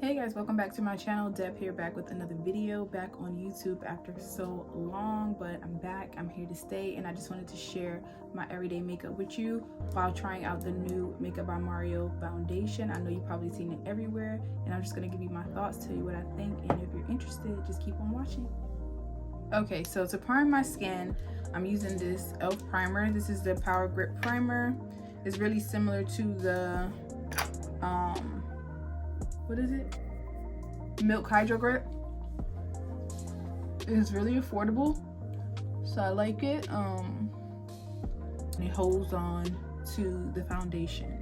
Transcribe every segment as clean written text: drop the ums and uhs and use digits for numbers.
Hey guys, welcome back to my channel. Deb here, back with another video, back on YouTube after so long, but I'm back. I'm here to stay, and I just wanted to share my everyday makeup with you while trying out the new Makeup by Mario foundation. I know you've probably seen it everywhere, and I'm just going to give you my thoughts, tell you what I think, and if you're interested, just keep on watching. Okay, so to prime my skin, I'm using this e.l.f. primer. This is the Power Grip Primer. It's really similar to the what is it? Milk Hydro Grip. It's really affordable, so I like it. And it holds on to the foundation.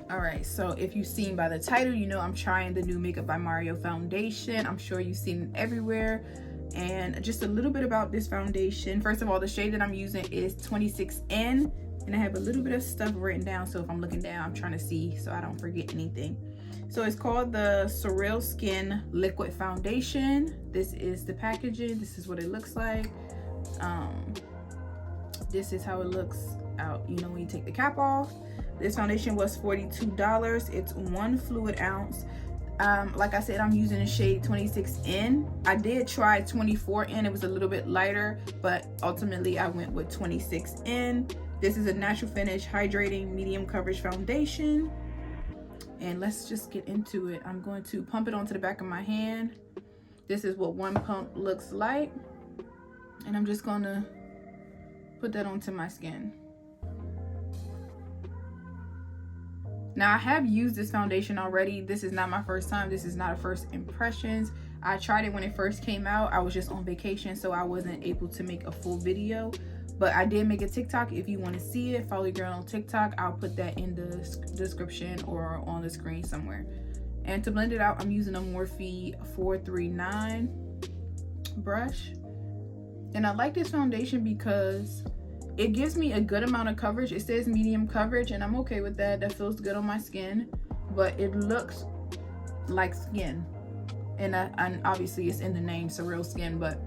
All right, so if you've seen by the title, you know I'm trying the new Makeup by Mario foundation. I'm sure you've seen it everywhere. And just a little bit about this foundation. First of all, the shade that I'm using is 26N. And I have a little bit of stuff written down, so if I'm looking down, I'm trying to see so I don't forget anything. So it's called the Surreal Skin Liquid Foundation. This is the packaging. This is what it looks like. This is how it looks out, you know, when you take the cap off. This foundation was $42. It's 1 fluid ounce. Like I said, I'm using the shade 26N. I did try 24N. It was a little bit lighter, but ultimately I went with 26N. This is a natural finish, hydrating, medium coverage foundation. And let's just get into it. I'm going to pump it onto the back of my hand. This is what one pump looks like. And I'm just gonna put that onto my skin. Now, I have used this foundation already. This is not my first time. This is not a first impressions. I tried it when it first came out. I was just on vacation, so I wasn't able to make a full video. But I did make a TikTok. If you want to see it, follow your girl on TikTok. I'll put that in the description or on the screen somewhere. And to blend it out, I'm using a Morphe 439 brush. And I like this foundation because it gives me a good amount of coverage. It says medium coverage, and I'm okay with that. That feels good on my skin. But it looks like skin. And obviously it's in the name, Surreal Skin, but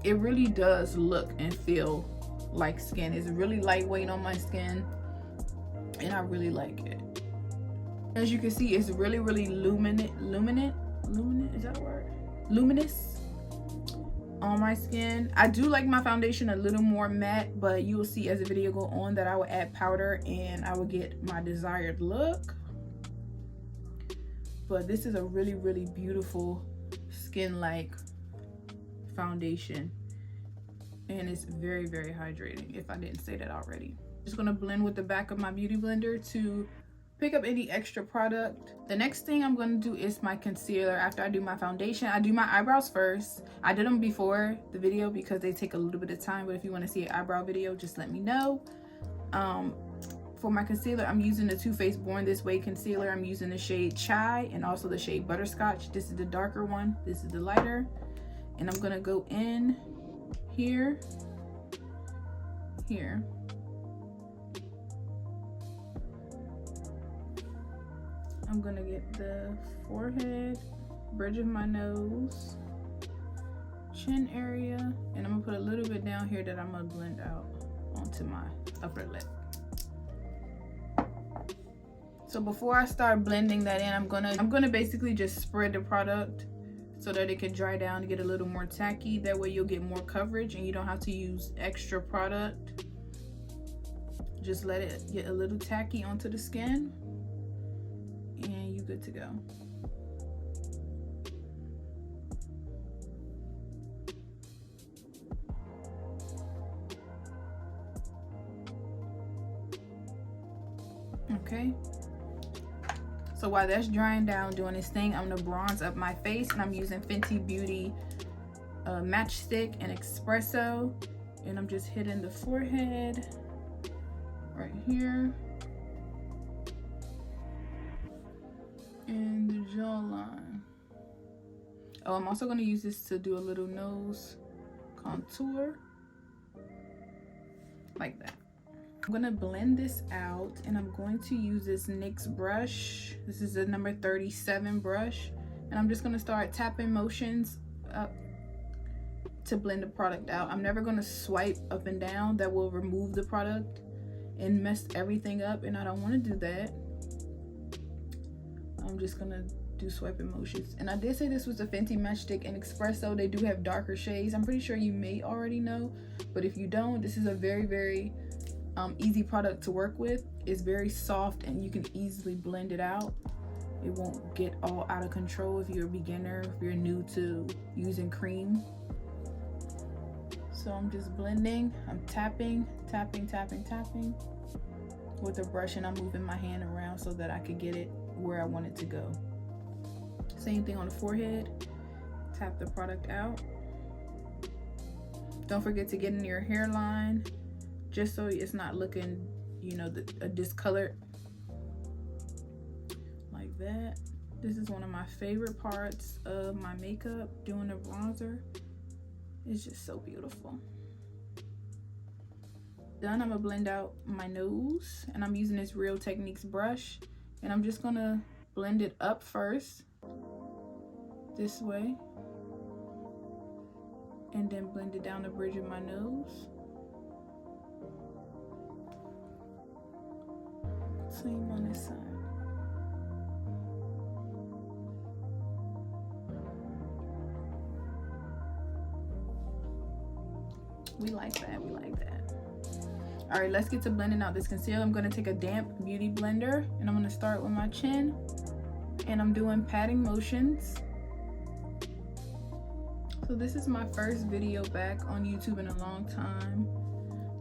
it really does look and feel like skin. It's really lightweight on my skin, and I really like it. As you can see, it's really luminous, is that a word? Luminous on my skin. I do like my foundation a little more matte, but you will see as the video go on that I will add powder and I will get my desired look. But this is a really beautiful skin-like foundation, and it's very hydrating, if I didn't say that already. Just gonna blend with the back of my beauty blender to pick up any extra product. The next thing I'm gonna do is my concealer. After I do my foundation, I do my eyebrows first. I did them before the video because they take a little bit of time, but if you want to see an eyebrow video, just let me know. For my concealer, I'm using the Too Faced Born This Way concealer. I'm using the shade Chai and also the shade Butterscotch. This is the darker one, this is the lighter. And I'm gonna go in here. I'm gonna get the forehead, bridge of my nose, chin area, and I'm gonna put a little bit down here that I'm gonna blend out onto my upper lip. So before I start blending that in, I'm gonna basically just spread the product so that it can dry down to get a little more tacky. That way you'll get more coverage and you don't have to use extra product. Just let it get a little tacky onto the skin and you're good to go. Okay. So while that's drying down, doing this thing, I'm gonna bronze up my face, and I'm using Fenty Beauty Matchstick and Espresso, and I'm just hitting the forehead right here and the jawline. Oh, I'm also gonna use this to do a little nose contour like that. I'm gonna blend this out, and I'm going to use this NYX brush. This is the number 37 brush, and I'm just gonna start tapping motions up to blend the product out. I'm never gonna swipe up and down. That will remove the product and mess everything up, and I don't want to do that. I'm just gonna do swiping motions. And I did say this was a Fenty Matchstick in Espresso. They do have darker shades. I'm pretty sure you may already know, but if you don't, this is a very easy product to work with. It's very soft and you can easily blend it out. It won't get all out of control if you're a beginner, if you're new to using cream. So I'm just blending, I'm tapping with a brush, and I'm moving my hand around so that I could get it where I want it to go. Same thing on the forehead. Tap the product out. Don't forget to get in your hairline, just so it's not looking, you know, discolored like that. This is one of my favorite parts of my makeup, doing a bronzer. It's just so beautiful. Done. I'm gonna blend out my nose, and I'm using this Real Techniques brush, and I'm just gonna blend it up first this way, and then blend it down the bridge of my nose. Same on this side. We like that, we like that. All right, let's get to blending out this concealer. I'm gonna take a damp beauty blender, and I'm gonna start with my chin, and I'm doing patting motions. So this is my first video back on YouTube in a long time,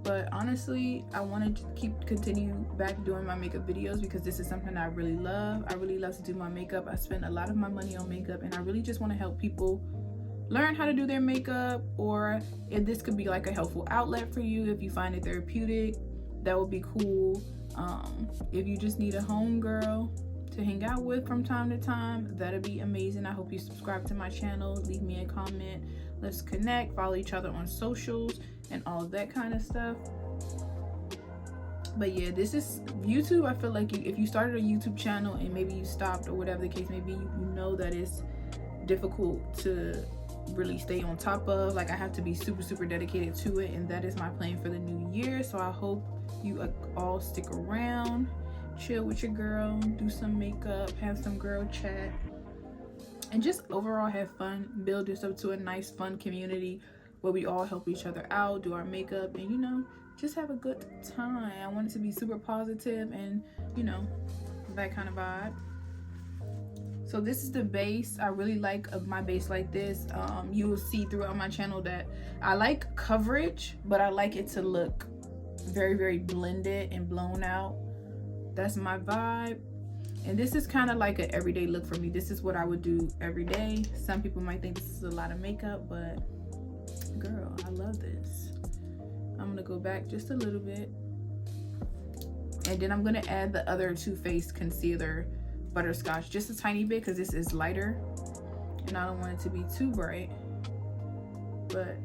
but honestly, I wanted to continue back doing my makeup videos because this is something I really love. I really love to do my makeup. I spend a lot of my money on makeup, and I really just want to help people learn how to do their makeup, or if this could be like a helpful outlet for you, if you find it therapeutic, that would be cool. If you just need a home girl to hang out with from time to time, that'd be amazing. I hope you subscribe to my channel, leave me a comment, let's connect, follow each other on socials and all of that kind of stuff. But yeah, this is YouTube. I feel like if you started a YouTube channel and maybe you stopped or whatever the case may be, you know that it's difficult to really stay on top of. Like, I have to be super dedicated to it, and that is my plan for the new year. So I hope you all stick around, chill with your girl, do some makeup, have some girl chat, and just overall have fun. Build this up to a nice fun community where we all help each other out, do our makeup, and you know, just have a good time. I want it to be super positive and, you know, that kind of vibe. So this is the base. I really like my base like this. You will see throughout my channel that I like coverage, but I like it to look very blended and blown out. That's my vibe. And this is kind of like an everyday look for me. This is what I would do every day. Some people might think this is a lot of makeup, but girl, I love this. I'm gonna go back just a little bit, and then I'm gonna add the other Too Faced concealer, Butterscotch, just a tiny bit because this is lighter and I don't want it to be too bright. But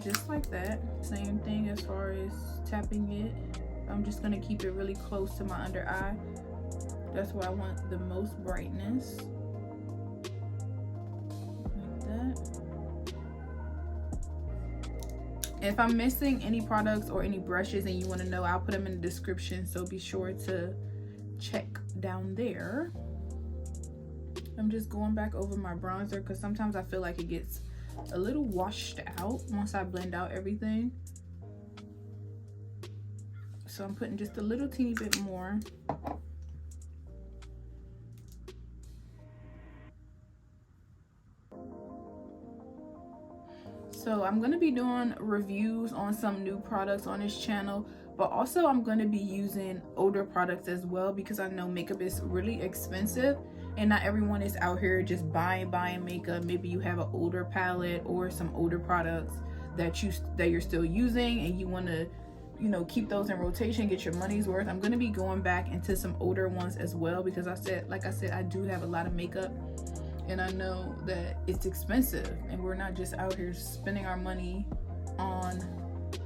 just like that, same thing as far as tapping it. I'm just gonna keep it really close to my under eye. That's where I want the most brightness, like that. If I'm missing any products or any brushes and you want to know, I'll put them in the description, so be sure to check down there. I'm just going back over my bronzer because sometimes I feel like it gets a little washed out once I blend out everything. So I'm putting just a little teeny bit more. So I'm going to be doing reviews on some new products on this channel, but also I'm going to be using older products as well, because I know makeup is really expensive and not everyone is out here just buying makeup. Maybe you have an older palette or some older products that you're still using and you want to, you know, keep those in rotation, get your money's worth. I'm going to be going back into some older ones as well, because like I said, I do have a lot of makeup. And I know that it's expensive, and we're not just out here spending our money on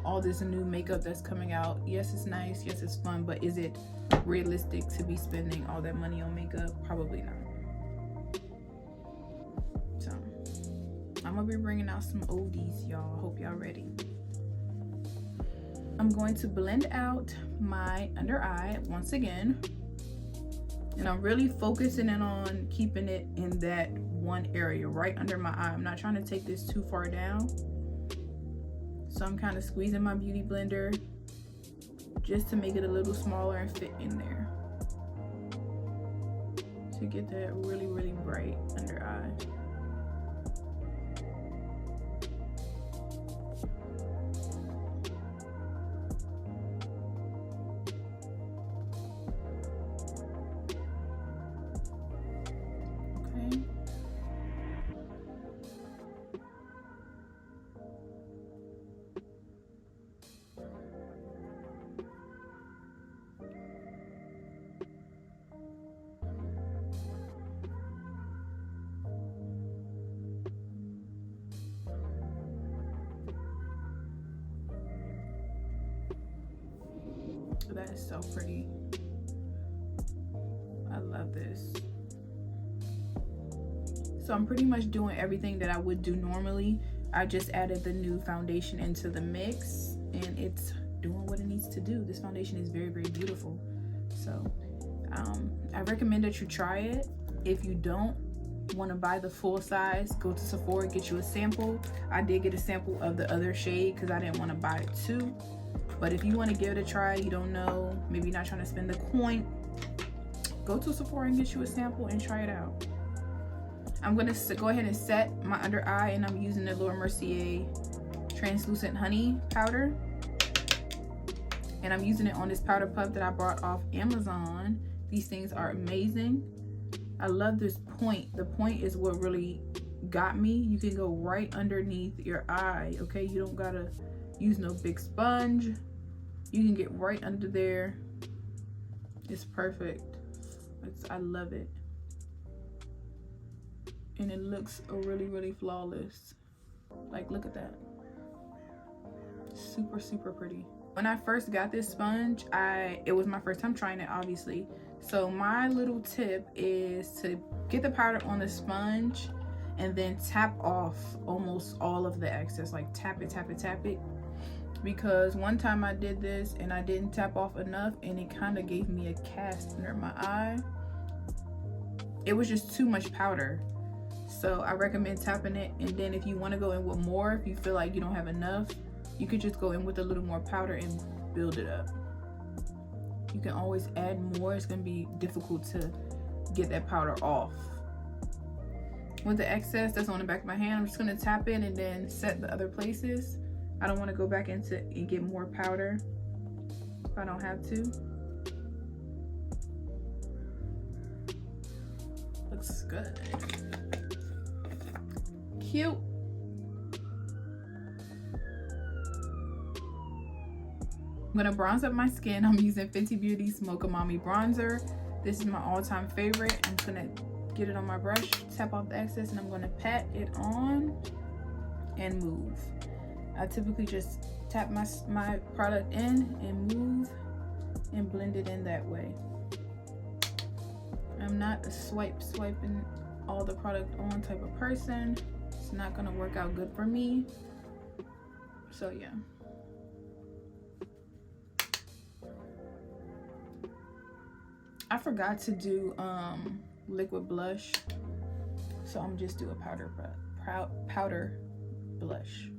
all this new makeup that's coming out. Yes, it's nice. Yes, it's fun. But is it realistic to be spending all that money on makeup? Probably not. So I'm going to be bringing out some oldies, y'all. Hope y'all ready. I'm going to blend out my under eye once again. And I'm really focusing in on keeping it in that one area right under my eye. I'm not trying to take this too far down. So I'm kind of squeezing my beauty blender just to make it a little smaller and fit in there, to get that really, really bright under eye. Okay. That is so pretty. I love this. So I'm pretty much doing everything that I would do normally. I just added the new foundation into the mix and it's doing what it needs to do. This foundation is very, very beautiful. So I recommend that you try it. If you don't want to buy the full size, go to Sephora, get you a sample. I did get a sample of the other shade because I didn't want to buy it too. But if you want to give it a try, you don't know, maybe you're not trying to spend the coin, go to Sephora and get you a sample and try it out. I'm going to go ahead and set my under eye, and I'm using the Little Mercier translucent honey powder. And I'm using it on this powder puff that I bought off Amazon. These things are amazing. I love this point. The point is what really got me. You can go right underneath your eye, okay? You don't gotta use no big sponge. You can get right under there. It's perfect. I love it. And it looks really, really flawless. Like, look at that. Super, super pretty. When I first got this sponge, it was my first time trying it, obviously. So my little tip is to get the powder on the sponge and then tap off almost all of the excess. Like tap it, tap it, tap it. Because one time I did this and I didn't tap off enough and it kind of gave me a cast under my eye. It was just too much powder. So I recommend tapping it, and then if you want to go in with more, if you feel like you don't have enough, you could just go in with a little more powder and build it up. You can always add more. It's going to be difficult to get that powder off. With the excess that's on the back of my hand, I'm just going to tap it and then set the other places. I don't want to go back into and get more powder if I don't have to. Looks good. Cute. I'm gonna bronze up my skin. I'm using Fenty Beauty's Mocha Mami bronzer. This is my all-time favorite. I'm just gonna get it on my brush, tap off the excess, and I'm gonna pat it on and move. I typically just tap my product in and move and blend it in that way. I'm not a swiping all the product on type of person. It's not gonna work out good for me. So yeah. I forgot to do liquid blush, so I'm just do a powder blush.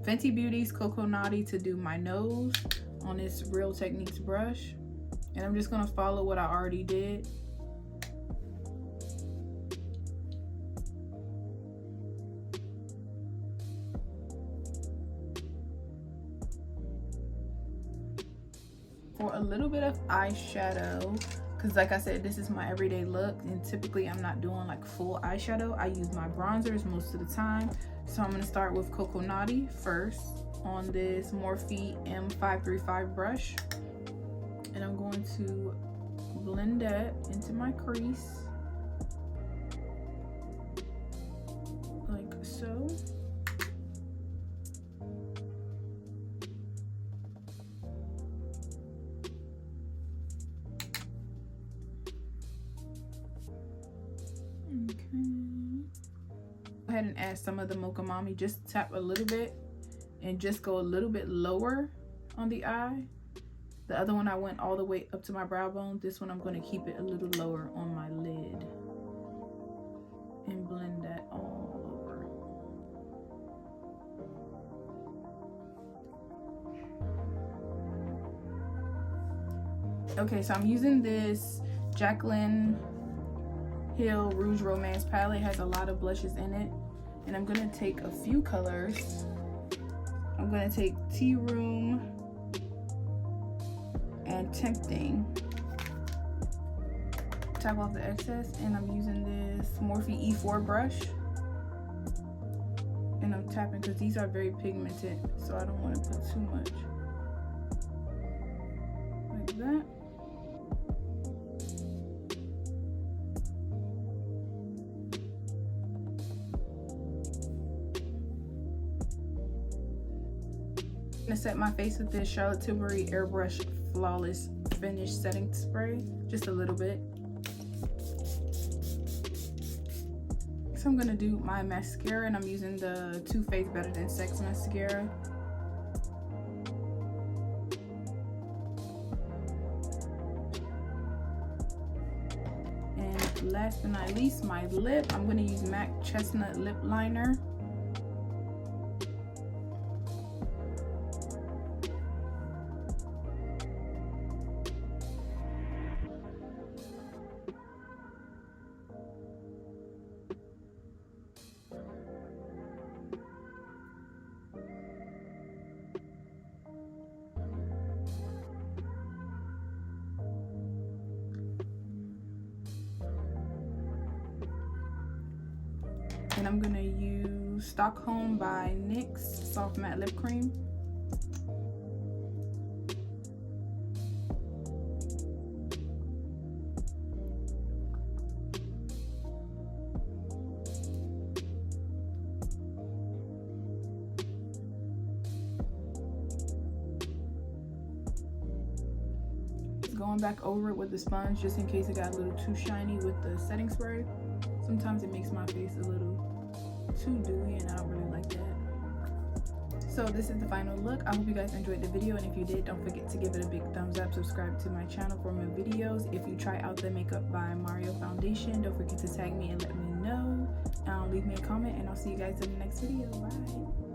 Fenty Beauty's Coco Naughty to do my nose on this Real Techniques brush, and I'm just gonna follow what I already did. For a little bit of eyeshadow, because like I said, this is my everyday look, and typically I'm not doing like full eyeshadow. I use my bronzers most of the time. So I'm going to start with Coco Naughty first on this Morphe M535 brush. And I'm going to blend that into my crease. Like so. Go ahead and add some of the mocha mami. Just tap a little bit and just go a little bit lower on the eye. The other one I went all the way up to my brow bone. This one I'm going to keep it a little lower on my lid and blend that all over. Okay, so I'm using this Jaclyn Hill Rouge Romance palette. It has a lot of blushes in it, and I'm gonna take a few colors. I'm gonna take Tea Room and Tempting, tap off the excess, and I'm using this Morphe E4 brush, and I'm tapping because these are very pigmented, so I don't want to put too much. Like that. I'm gonna set my face with this Charlotte Tilbury Airbrush Flawless Finish Setting Spray, just a little bit. So I'm gonna do my mascara, and I'm using the Too Faced Better Than Sex mascara. And last but not least, my lip. I'm gonna use MAC Chestnut Lip Liner. And I'm gonna use Stockholm by NYX Soft Matte Lip Cream. Going back over it with the sponge just in case it got a little too shiny with the setting spray. Sometimes it makes my face a little too dewy, and I don't really like that. So this is the final look. I hope you guys enjoyed the video, and if you did, don't forget to give it a big thumbs up. Subscribe to my channel for more videos. If you try out the Makeup by Mario foundation, don't forget to tag me and let me know. Leave me a comment, and I'll see you guys in the next video. Bye.